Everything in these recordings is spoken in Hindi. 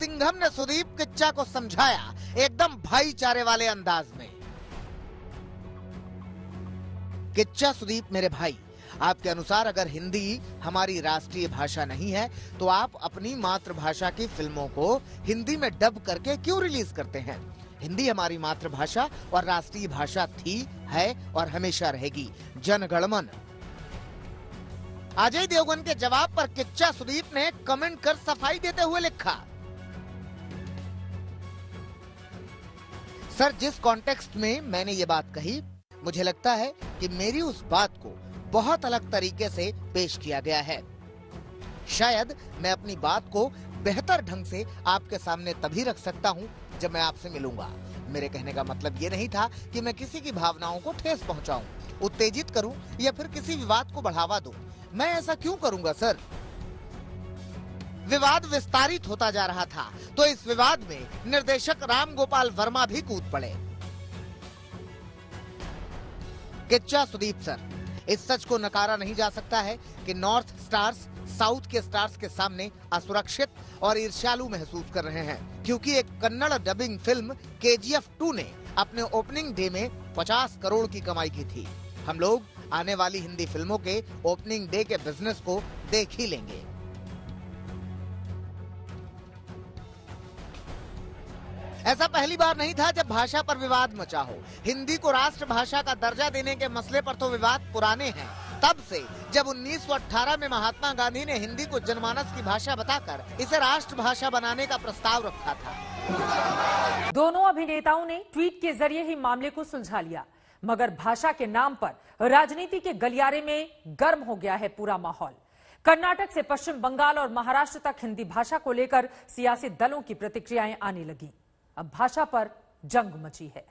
सिंघम ने सुदीप किच्चा को समझाया एकदम भाईचारे वाले अंदाज में। किच्चा सुदीप मेरे भाई, आपके अनुसार अगर हिंदी हमारी राष्ट्रीय भाषा नहीं है तो आप अपनी मातृभाषा की फिल्मों को हिंदी में डब करके क्यों रिलीज करते हैं? हिंदी हमारी मातृभाषा और राष्ट्रीय भाषा थी, है और हमेशा रहेगी। जन गण मन। अजय देवगन के जवाब पर किच्चा सुदीप ने कमेंट कर सफाई देते हुए लिखा, सर जिस कॉन्टेक्स्ट में मैंने ये बात कही, मुझे लगता है कि मेरी उस बात को बहुत अलग तरीके से पेश किया गया है। शायद मैं अपनी बात को बेहतर ढंग से आपके सामने तभी रख सकता हूं जब मैं आपसे मिलूंगा। मेरे कहने का मतलब ये नहीं था कि मैं किसी की भावनाओं को ठेस पहुंचाऊं, उत्तेजित करूं या फिर किसी विवाद को बढ़ावा दूं। मैं ऐसा क्यों करूंगा सर? विवाद विस्तारित होता जा रहा था तो इस विवाद में निर्देशक राम गोपाल वर्मा भी कूद पड़े। किच्चा सुदीप सर, इस सच को नकारा नहीं जा सकता है कि नॉर्थ स्टार्स साउथ के स्टार्स के सामने असुरक्षित और ईर्ष्यालु महसूस कर रहे हैं, क्योंकि एक कन्नड़ डबिंग फिल्म KGF 2 ने अपने ओपनिंग डे में 50 करोड़ की कमाई की थी। हम लोग आने वाली हिंदी फिल्मों के ओपनिंग डे के बिजनेस को देख ही लेंगे। ऐसा पहली बार नहीं था जब भाषा पर विवाद मचा हो। हिंदी को राष्ट्रभाषा का दर्जा देने के मसले पर तो विवाद पुराने हैं, तब से जब 1918 में महात्मा गांधी ने हिंदी को जनमानस की भाषा बताकर इसे राष्ट्रभाषा बनाने का प्रस्ताव रखा था। दोनों अभिनेताओं ने ट्वीट के जरिए ही मामले को सुलझा लिया, मगर भाषा के नाम पर राजनीति के गलियारे में गर्म हो गया है पूरा माहौल। कर्नाटक से पश्चिम बंगाल और महाराष्ट्र तक हिंदी भाषा को लेकर सियासी दलों की प्रतिक्रियाएं आने लगी। अब भाषा पर जंग मची है।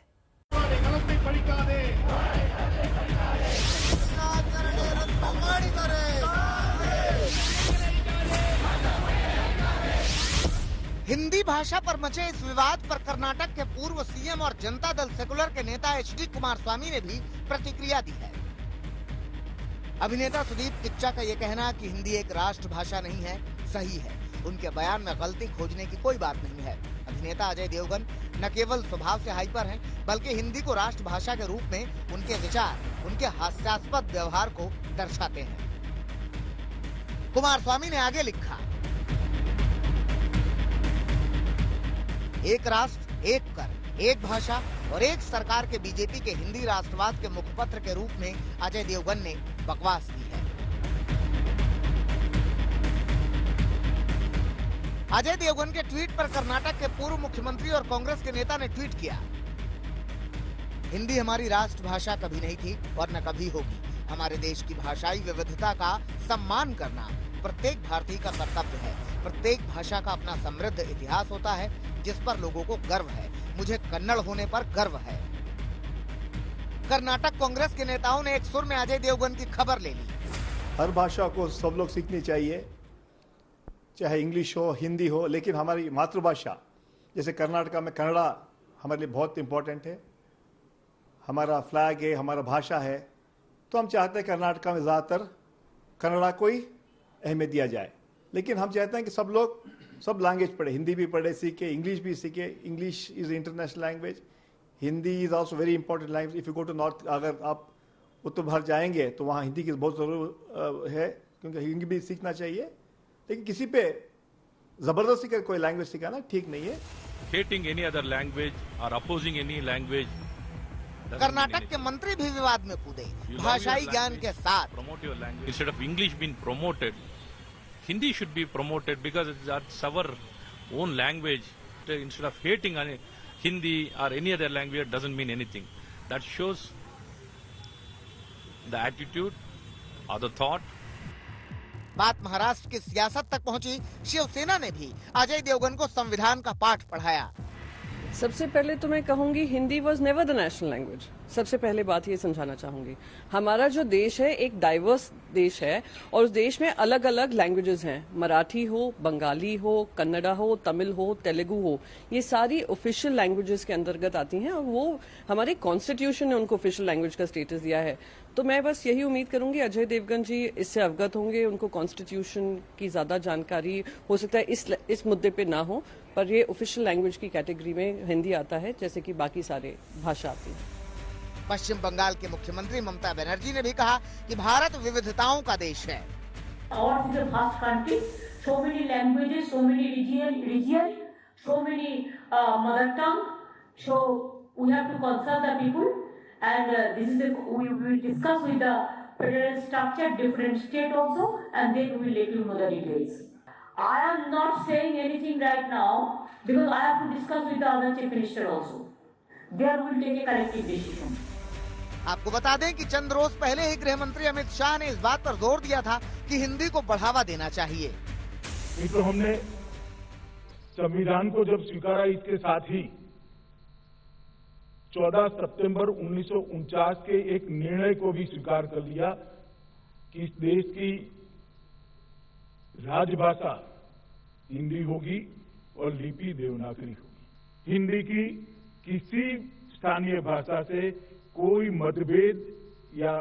हिंदी भाषा पर मचे इस विवाद पर कर्नाटक के पूर्व CM और जनता दल सेकुलर के नेता HD कुमारस्वामी ने भी प्रतिक्रिया दी है। अभिनेता सुदीप किच्चा का यह कहना कि हिंदी एक राष्ट्रभाषा नहीं है, सही है। उनके बयान में गलती खोजने की कोई बात नहीं है। अभिनेता अजय देवगन न केवल स्वभाव से हाइपर हैं, बल्कि हिंदी को राष्ट्रभाषा के रूप में उनके विचार, उनके हास्यास्पद व्यवहार को दर्शाते हैं। कुमारस्वामी ने आगे लिखा, एक राष्ट्र, एक कर, एक भाषा और एक सरकार के बीजेपी के हिंदी राष्ट्रवाद के मुखपत्र के रूप में अजय देवगन ने बकवास की है। अजय देवगन के ट्वीट पर कर्नाटक के पूर्व मुख्यमंत्री और कांग्रेस के नेता ने ट्वीट किया, हिंदी हमारी राष्ट्रभाषा कभी नहीं थी और न कभी होगी। हमारे देश की भाषाई विविधता का सम्मान करना प्रत्येक भारतीय का कर्तव्य है। प्रत्येक भाषा का अपना समृद्ध इतिहास होता है जिस पर लोगों को गर्व है। मुझे कन्नड़ होने पर गर्व है। कर्नाटक कांग्रेस के नेताओं ने एक सुर में अजय देवगन की खबर ले ली। हर भाषा को सब लोग सीखनी चाहिए, चाहे इंग्लिश हो, हिंदी हो, लेकिन हमारी मातृभाषा जैसे कर्नाटका में कन्नड़ा हमारे लिए बहुत इंपॉर्टेंट है। हमारा फ्लैग है, हमारा भाषा है, तो हम चाहते हैं कर्नाटका में ज़्यादातर कन्नड़ा को ही अहमियत दिया जाए। लेकिन हम चाहते हैं कि सब लोग सब लैंग्वेज पढ़े, हिंदी भी पढ़े, सीखे, इंग्लिश भी सीखे। English is international language, Hindi is also very important language. If you go to north, अगर आप उत्तर भारत जाएंगे तो वहाँ हिंदी की बहुत ज़रूरत है, क्योंकि हिंदी भी सीखना चाहिए। लेकिन किसी पे जबरदस्ती का कोई लैंग्वेज सिखाना ठीक नहीं है। Hating any other language or opposing any language. Karnataka के मंत्री भी विवाद में कूदे। भाषाई ज्ञान के साथ promote your language. Instead of English being promoted, Hindi should be promoted because that's our own language. Instead of hating Hindi or any other language, doesn't mean anything. That shows the attitude or the thought. बात महाराष्ट्र की सियासत तक पहुंची। शिवसेना ने भी अजय देवगन को संविधान का पाठ पढ़ाया। सबसे पहले तो मैं कहूंगी Hindi was never the national language. सबसे पहले बात ये समझाना चाहूंगी, हमारा जो देश है एक डाइवर्स देश है और उस देश में अलग अलग लैंग्वेजेस हैं। मराठी हो, बंगाली हो, कन्नड़ा हो, तमिल हो, तेलुगु हो, ये सारी ऑफिशियल लैंग्वेजेस के अंतर्गत आती हैं और वो हमारे कॉन्स्टिट्यूशन ने उनको ऑफिशियल लैंग्वेज का स्टेटस दिया है। तो मैं बस यही उम्मीद करूंगी अजय देवगन जी इससे अवगत होंगे, उनको कॉन्स्टिट्यूशन की ज्यादा जानकारी हो सकता है इस मुद्दे पे ना हो, पर ये ऑफिशियल लैंग्वेज की कैटेगरी में हिंदी आता है, जैसे कि बाकी सारे भाषा आती है। पश्चिम बंगाल के मुख्यमंत्री ममता बनर्जी ने भी कहा कि भारत विविधताओं का देश है। Ours is a vast country, so many languages, so many region, so many mother tongue. So we have to consult the people, and this is we will discuss with the federal structure, different state also, and then we will let you know the details. I am not saying anything right now because I have to discuss with the other chief minister also. There we will take a collective decision. आपको बता दें कि चंद रोज पहले ही गृह मंत्री अमित शाह ने इस बात पर जोर दिया था कि हिंदी को बढ़ावा देना चाहिए। तो हमने संविधान को जब स्वीकारा, इसके साथ ही 14 सितंबर 1949 के एक निर्णय को भी स्वीकार कर लिया कि इस देश की राजभाषा हिंदी होगी और लिपि देवनागरी होगी। हिंदी की किसी स्थानीय भाषा से कोई मतभेद या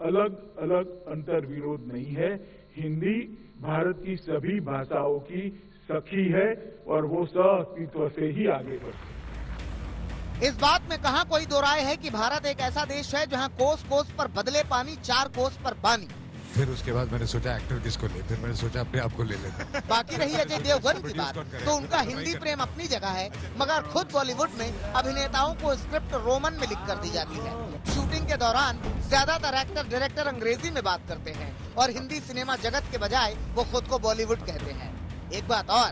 अलग अलग अंतर विरोध नहीं है। हिंदी भारत की सभी भाषाओं की सखी है और वो सह-अस्तित्व से ही आगे बढ़ती है। इस बात में कहां कोई दो राय है कि भारत एक ऐसा देश है जहां कोस कोस पर बदले पानी, चार कोस पर पानी। फिर उसके बाद मैंने सोचा एक्टर किसको ले, फिर मैंने सोचा अपने आप को ले लेता। बाकी रही अजय देवगन की बात, तो उनका हिंदी प्रेम अपनी जगह है, मगर खुद बॉलीवुड में अभिनेताओं को स्क्रिप्ट रोमन में लिख कर दी जाती है। शूटिंग के दौरान ज्यादातर एक्टर डायरेक्टर अंग्रेजी में बात करते हैं और हिंदी सिनेमा जगत के बजाय वो खुद को बॉलीवुड कहते हैं। एक बात और,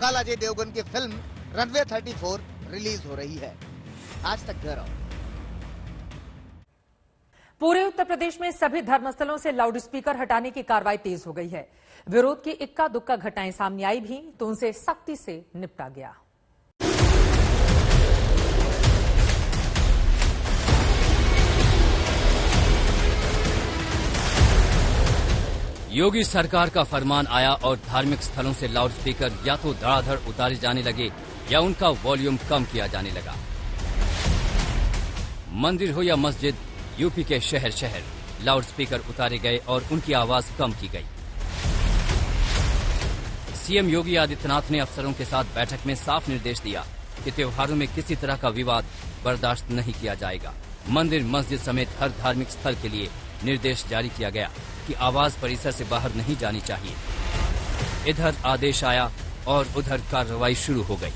कल अजय देवगन की फिल्म रनवे 34 रिलीज हो रही है। आज तक ब्यूरो। पूरे उत्तर प्रदेश में सभी धर्मस्थलों से लाउडस्पीकर हटाने की कार्रवाई तेज हो गई है। विरोध की इक्का दुक्का घटनाएं सामने आई भी तो उनसे सख्ती से निपटा गया। योगी सरकार का फरमान आया और धार्मिक स्थलों से लाउडस्पीकर या तो धड़ाधड़ उतारे जाने लगे या उनका वॉल्यूम कम किया जाने लगा। मंदिर हो या मस्जिद, यूपी के शहर शहर लाउडस्पीकर उतारे गए और उनकी आवाज कम की गई। सीएम योगी आदित्यनाथ ने अफसरों के साथ बैठक में साफ निर्देश दिया कि त्योहारों में किसी तरह का विवाद बर्दाश्त नहीं किया जाएगा। मंदिर, मस्जिद समेत हर धार्मिक स्थल के लिए निर्देश जारी किया गया कि आवाज परिसर से बाहर नहीं जानी चाहिए। इधर आदेश आया और उधर कार्रवाई शुरू हो गई।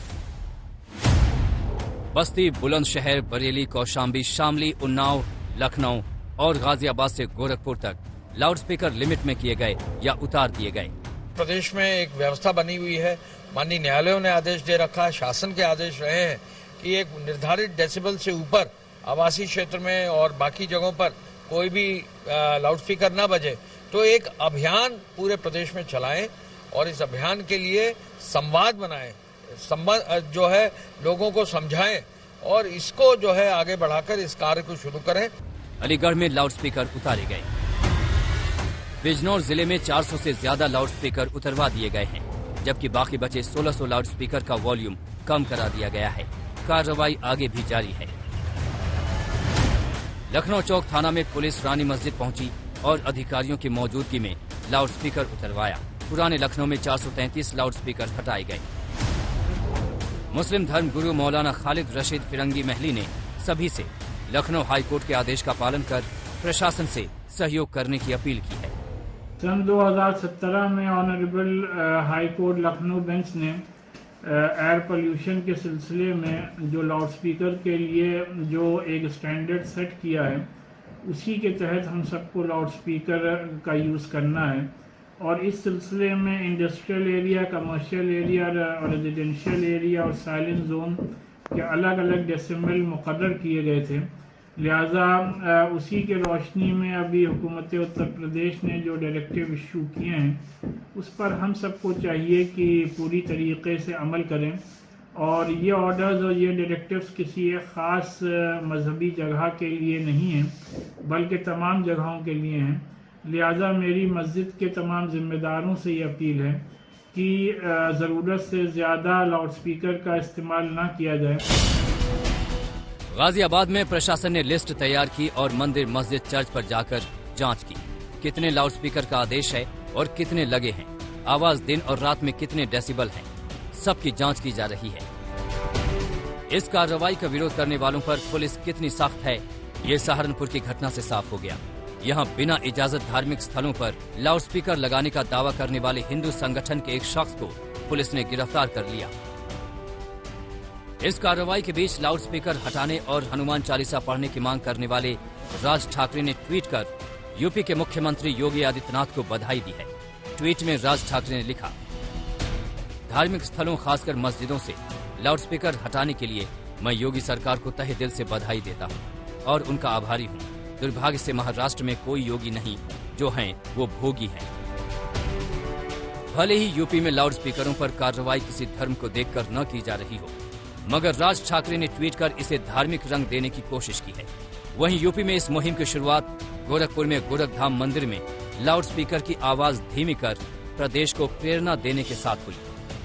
बस्ती, बुलंदशहर, बरेली, कौशाम्बी, शामली, उन्नाव, लखनऊ और गाजियाबाद से गोरखपुर तक लाउडस्पीकर लिमिट में किए गए या उतार दिए गए। प्रदेश में एक व्यवस्था बनी हुई है। माननीय न्यायालयों ने आदेश दे रखा है, शासन के आदेश रहे हैं कि एक निर्धारित डेसिबल से ऊपर आवासीय क्षेत्र में और बाकी जगहों पर कोई भी लाउडस्पीकर न बजे। तो एक अभियान पूरे प्रदेश में चलाएं और इस अभियान के लिए संवाद बनाएं, जो है लोगों को समझाएं और इसको जो है आगे बढ़ाकर इस कार्य को शुरू करें। अलीगढ़ में लाउडस्पीकर उतारे गए। बिजनौर जिले में 400 से ज्यादा लाउडस्पीकर उतरवा दिए गए हैं, जबकि बाकी बचे 1600 लाउडस्पीकर का वॉल्यूम कम करा दिया गया है। कार्रवाई आगे भी जारी है। लखनऊ चौक थाना में पुलिस रानी मस्जिद पहुंची और अधिकारियों की मौजूदगी में लाउडस्पीकर उतरवाया। पुराने लखनऊ में 433 लाउडस्पीकर हटाए गए। मुस्लिम धर्म गुरु मौलाना खालिद रशीद फिरंगी महली ने सभी से लखनऊ हाईकोर्ट के आदेश का पालन कर प्रशासन से सहयोग करने की अपील की है। सन 2017 में ऑनरेबल हाईकोर्ट लखनऊ बेंच ने एयर पोल्यूशन के सिलसिले में जो लाउडस्पीकर के लिए जो एक स्टैंडर्ड सेट किया है, उसी के तहत हम सबको लाउडस्पीकर का यूज़ करना है। और इस सिलसिले में industrial area, commercial area, residential area और साइलेंट जोन के अलग अलग डेसिमल मुकर्रर किए गए थे। लिहाजा उसी के रोशनी में अभी हुकूमत उत्तर प्रदेश ने जो डायरेक्टिव इशू किए हैं, उस पर हम सबको चाहिए कि पूरी तरीके से अमल करें। और ये ऑर्डर्स और ये डायरेक्टिव्स किसी एक ख़ास मजहबी जगह के लिए नहीं हैं, बल्कि तमाम जगहों के लिए हैं। लिहाजा मेरी मस्जिद के तमाम जिम्मेदारों से ये अपील है कि ज़रूरत से ज़्यादा लाउडस्पीकर का इस्तेमाल ना किया जाए। गाजियाबाद में प्रशासन ने लिस्ट तैयार की और मंदिर, मस्जिद, चर्च पर जाकर जांच की। कितने लाउडस्पीकर का आदेश है और कितने लगे हैं, आवाज दिन और रात में कितने डेसिबल हैं। सबकी जांच की जा रही है। इस कार्रवाई का विरोध करने वालों पर पुलिस कितनी सख्त है, ये सहारनपुर की घटना से साफ हो गया। यहाँ बिना इजाजत धार्मिक स्थलों पर लाउडस्पीकर लगाने का दावा करने वाले हिंदू संगठन के एक शख्स को पुलिस ने गिरफ्तार कर लिया। इस कार्रवाई के बीच लाउडस्पीकर हटाने और हनुमान चालीसा पढ़ने की मांग करने वाले राज ठाकरे ने ट्वीट कर यूपी के मुख्यमंत्री योगी आदित्यनाथ को बधाई दी है। ट्वीट में राज ठाकरे ने लिखा, धार्मिक स्थलों खासकर मस्जिदों से लाउडस्पीकर हटाने के लिए मैं योगी सरकार को तहे दिल से बधाई देता हूं और उनका आभारी हूं। दुर्भाग्य से महाराष्ट्र में कोई योगी नहीं, जो हैं वो भोगी हैं। भले ही यूपी में लाउडस्पीकरों पर कार्रवाई किसी धर्म को देखकर न की जा रही हो, मगर राज ठाकरे ने ट्वीट कर इसे धार्मिक रंग देने की कोशिश की है। वहीं यूपी में इस मुहिम की शुरुआत गोरखपुर में गोरखधाम मंदिर में लाउडस्पीकर की आवाज धीमी कर प्रदेश को प्रेरणा देने के साथ हुई।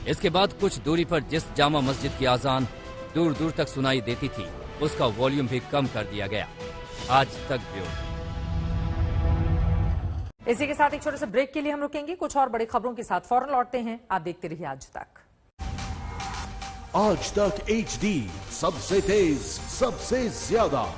इसके बाद कुछ दूरी पर जिस जामा मस्जिद की आजान दूर दूर तक सुनाई देती थी, उसका वॉल्यूम भी कम कर दिया गया। आज तक ब्यूरो। इसी के साथ एक छोटे से ब्रेक के लिए हम रुकेंगे। कुछ और बड़ी खबरों के साथ फौरन लौटते हैं। आप देखते रहिए आज तक। आज तक HD, सबसे तेज, सबसे ज्यादा।